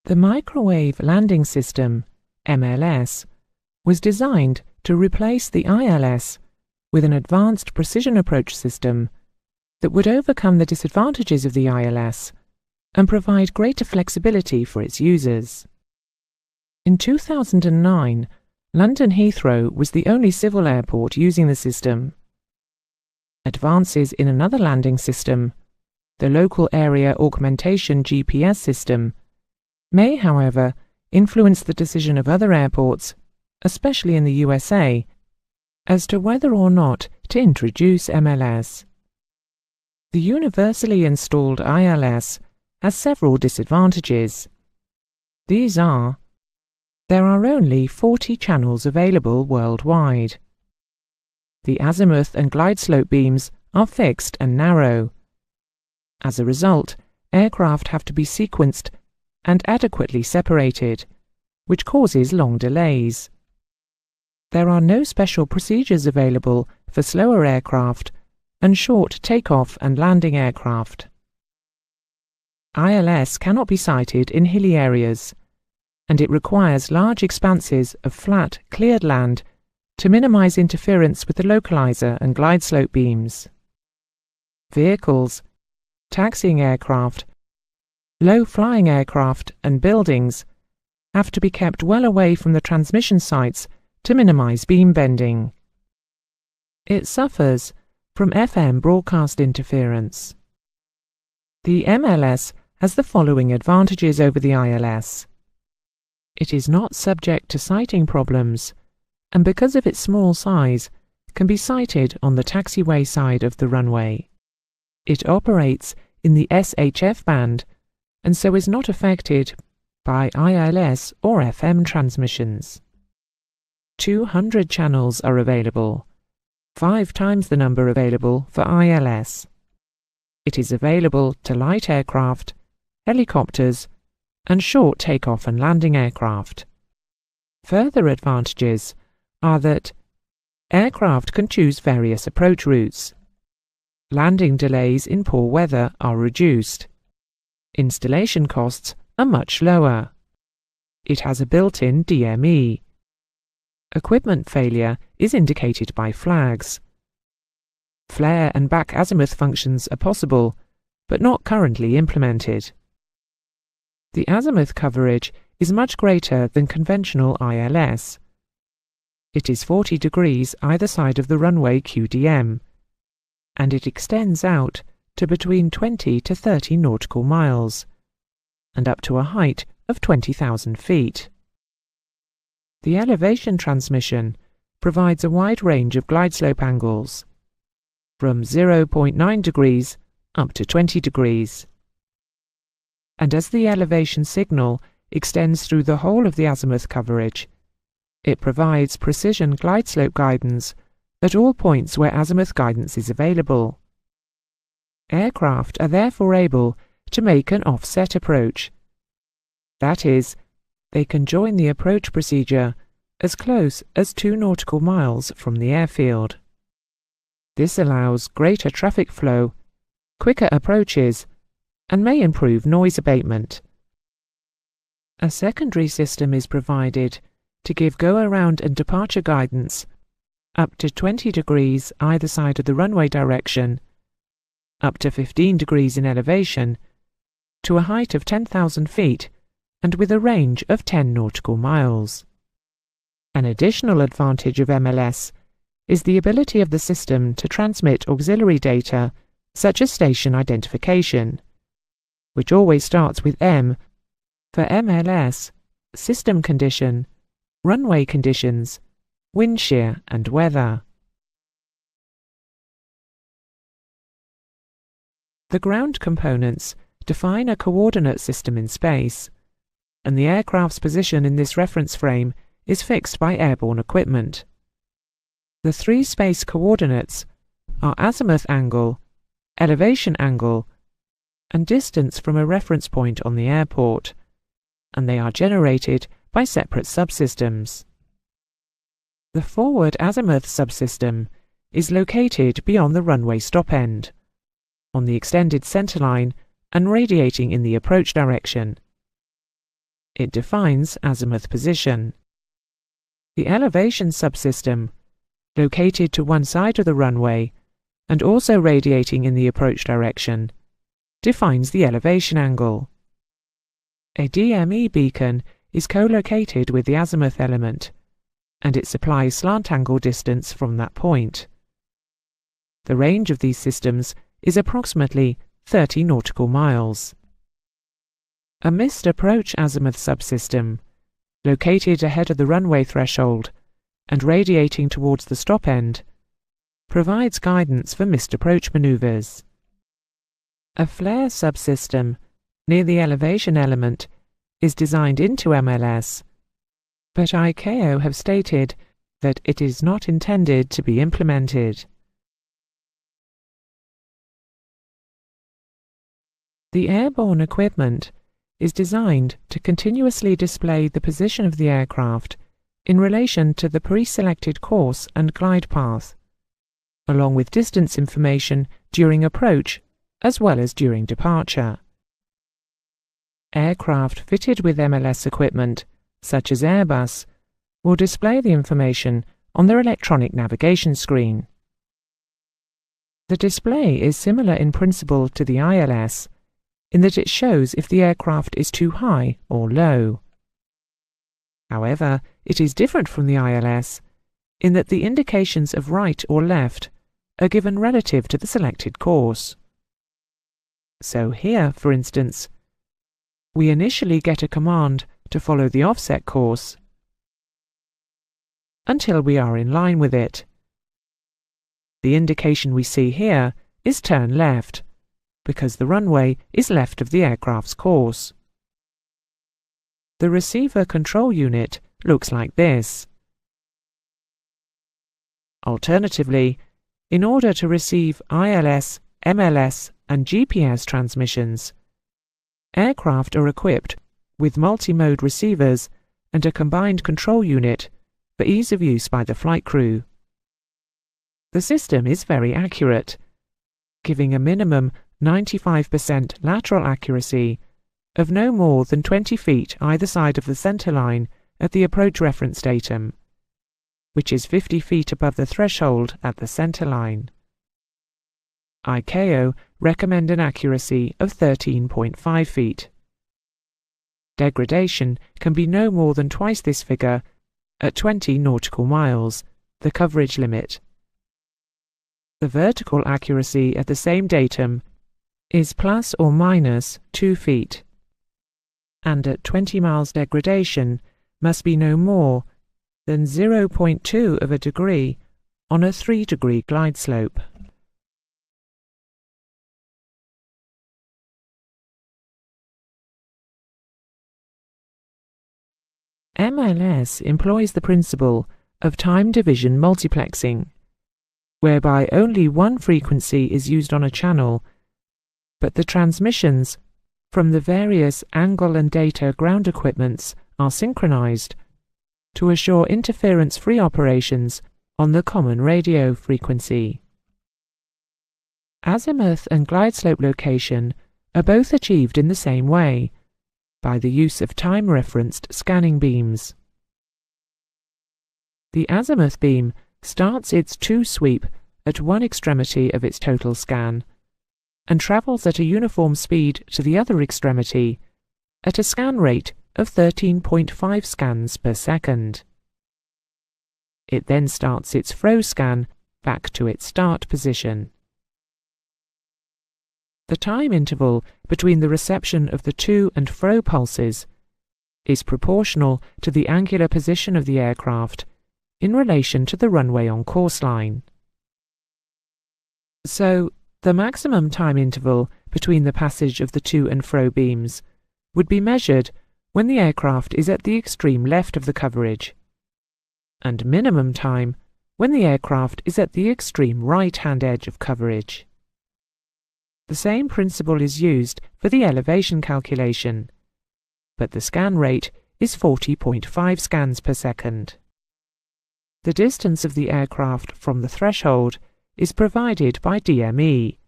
The Microwave Landing System, MLS, was designed to replace the ILS with an advanced precision approach system that would overcome the disadvantages of the ILS and provide greater flexibility for its users. In 2009, London Heathrow was the only civil airport using the system. Advances in another landing system, the Local Area Augmentation GPS system, may, however, influence the decision of other airports, especially in the USA, as to whether or not to introduce MLS. The universally installed ILS has several disadvantages. These are: there are only 40 channels available worldwide. The azimuth and glide slope beams are fixed and narrow. As a result, aircraft have to be sequenced and adequately separated, which causes long delays. There are no special procedures available for slower aircraft and short takeoff and landing aircraft. ILS cannot be sited in hilly areas, and it requires large expanses of flat, cleared land to minimize interference with the localizer and glide slope beams. Vehicles, taxiing aircraft, low-flying aircraft and buildings have to be kept well away from the transmission sites to minimize beam bending. It suffers from FM broadcast interference. The MLS has the following advantages over the ILS. It is not subject to sighting problems, and because of its small size, can be sighted on the taxiway side of the runway. It operates in the SHF band, and so is not affected by ILS or FM transmissions. 200 channels are available, 5 times the number available for ILS. It is available to light aircraft, helicopters, and short takeoff and landing aircraft. Further advantages are that aircraft can choose various approach routes. Landing delays in poor weather are reduced. Installation costs are much lower. It has a built-in DME. Equipment failure is indicated by flags. Flare and back azimuth functions are possible, but not currently implemented. The azimuth coverage is much greater than conventional ILS. It is 40 degrees either side of the runway QDM, and it extends out to between 20 to 30 nautical miles, and up to a height of 20,000 feet. The elevation transmission provides a wide range of glide slope angles, from 0.9 degrees up to 20 degrees. And as the elevation signal extends through the whole of the azimuth coverage, it provides precision glide slope guidance at all points where azimuth guidance is available. Aircraft are therefore able to make an offset approach. That is, they can join the approach procedure as close as 2 nautical miles from the airfield. This allows greater traffic flow, quicker approaches, and may improve noise abatement. A secondary system is provided to give go-around and departure guidance up to 20 degrees either side of the runway direction, up to 15 degrees in elevation, to a height of 10,000 feet and with a range of 10 nautical miles. An additional advantage of MLS is the ability of the system to transmit auxiliary data such as station identification, which always starts with M for MLS, system condition, runway conditions, wind shear and weather. The ground components define a coordinate system in space, and the aircraft's position in this reference frame is fixed by airborne equipment. The 3 space coordinates are azimuth angle, elevation angle, and distance from a reference point on the airport, and they are generated by separate subsystems. The forward azimuth subsystem is located beyond the runway stop end, on the extended centerline and radiating in the approach direction. It defines azimuth position. The elevation subsystem, located to one side of the runway and also radiating in the approach direction, defines the elevation angle. A DME beacon is co-located with the azimuth element, and it supplies slant angle distance from that point. The range of these systems is approximately 30 nautical miles. A missed approach azimuth subsystem, located ahead of the runway threshold and radiating towards the stop end, provides guidance for missed approach maneuvers. A flare subsystem near the elevation element is designed into MLS, but ICAO have stated that it is not intended to be implemented. The airborne equipment is designed to continuously display the position of the aircraft in relation to the pre-selected course and glide path, along with distance information during approach as well as during departure. Aircraft fitted with MLS equipment, such as Airbus, will display the information on their electronic navigation screen. The display is similar in principle to the ILS, in that it shows if the aircraft is too high or low. However, it is different from the ILS in that the indications of right or left are given relative to the selected course. So here, for instance, we initially get a command to follow the offset course until we are in line with it. The indication we see here is turn left, because the runway is left of the aircraft's course. The receiver control unit looks like this. Alternatively, in order to receive ILS, MLS and GPS transmissions, aircraft are equipped with multi-mode receivers and a combined control unit for ease of use by the flight crew. The system is very accurate, giving a minimum 95% lateral accuracy of no more than 20 feet either side of the centre line at the approach reference datum, which is 50 feet above the threshold at the centre line. ICAO recommend an accuracy of 13.5 feet. Degradation can be no more than twice this figure at 20 nautical miles, the coverage limit. The vertical accuracy at the same datum is plus or minus 2 feet, and at 20 miles degradation must be no more than 0.2 of a degree on a 3-degree glide slope. MLS employs the principle of time division multiplexing, whereby only one frequency is used on a channel, but the transmissions from the various angle and data ground equipments are synchronized to assure interference-free operations on the common radio frequency. Azimuth and glide slope location are both achieved in the same way, by the use of time-referenced scanning beams. The azimuth beam starts its two-sweep at one extremity of its total scan and travels at a uniform speed to the other extremity at a scan rate of 13.5 scans per second. It then starts its fro scan back to its start position. The time interval between the reception of the to and fro pulses is proportional to the angular position of the aircraft in relation to the runway on course line. So, the maximum time interval between the passage of the to and fro beams would be measured when the aircraft is at the extreme left of the coverage, and minimum time when the aircraft is at the extreme right-hand edge of coverage. The same principle is used for the elevation calculation, but the scan rate is 40.5 scans per second. The distance of the aircraft from the threshold is provided by DME.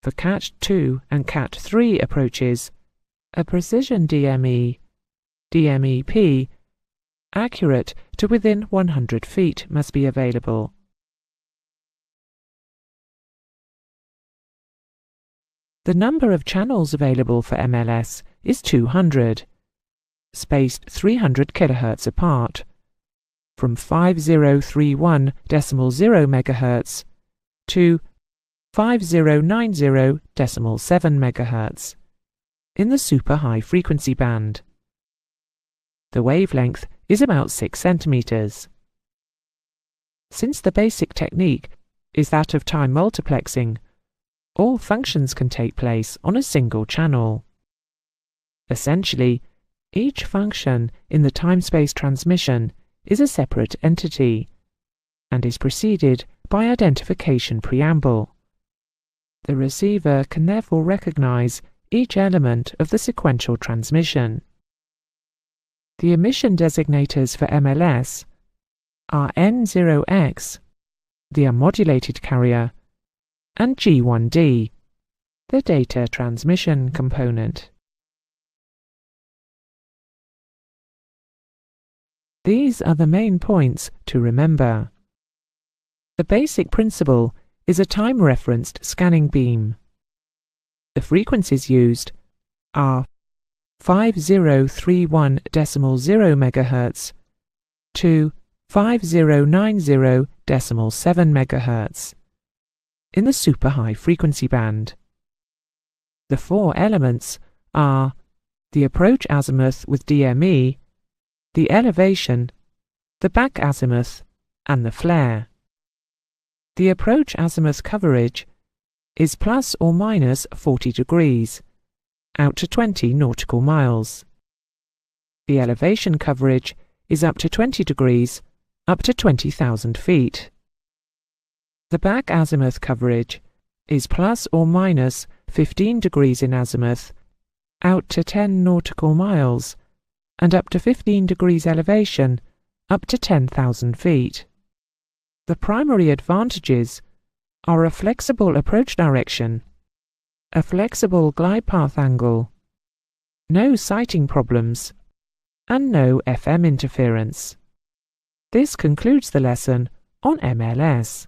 For Cat 2 and Cat 3 approaches, a precision DME DMEP, accurate to within 100 feet must be available. The number of channels available for MLS is 200, spaced 300 kHz apart, from 5031.0 MHz to 5090.7 MHz in the super high frequency band. The wavelength is about 6 centimeters. Since the basic technique is that of time multiplexing, all functions can take place on a single channel. Essentially, each function in the time-space transmission is a separate entity and is preceded by identification preamble. The receiver can therefore recognize each element of the sequential transmission. The emission designators for MLS are N0X, the unmodulated carrier, and G1D, the data transmission component. These are the main points to remember. The basic principle is a time-referenced scanning beam. The frequencies used are 5031.0 MHz to 5090.7 MHz in the super high frequency band. The four elements are the approach azimuth with DME, the elevation, the back azimuth, and the flare. The approach azimuth coverage is plus or minus 40 degrees, out to 20 nautical miles. The elevation coverage is up to 20 degrees, up to 20,000 feet. The back azimuth coverage is plus or minus 15 degrees in azimuth, out to 10 nautical miles, and up to 15 degrees elevation, up to 10,000 feet. The primary advantages are a flexible approach direction, a flexible glide path angle, no sighting problems, and no FM interference. This concludes the lesson on MLS.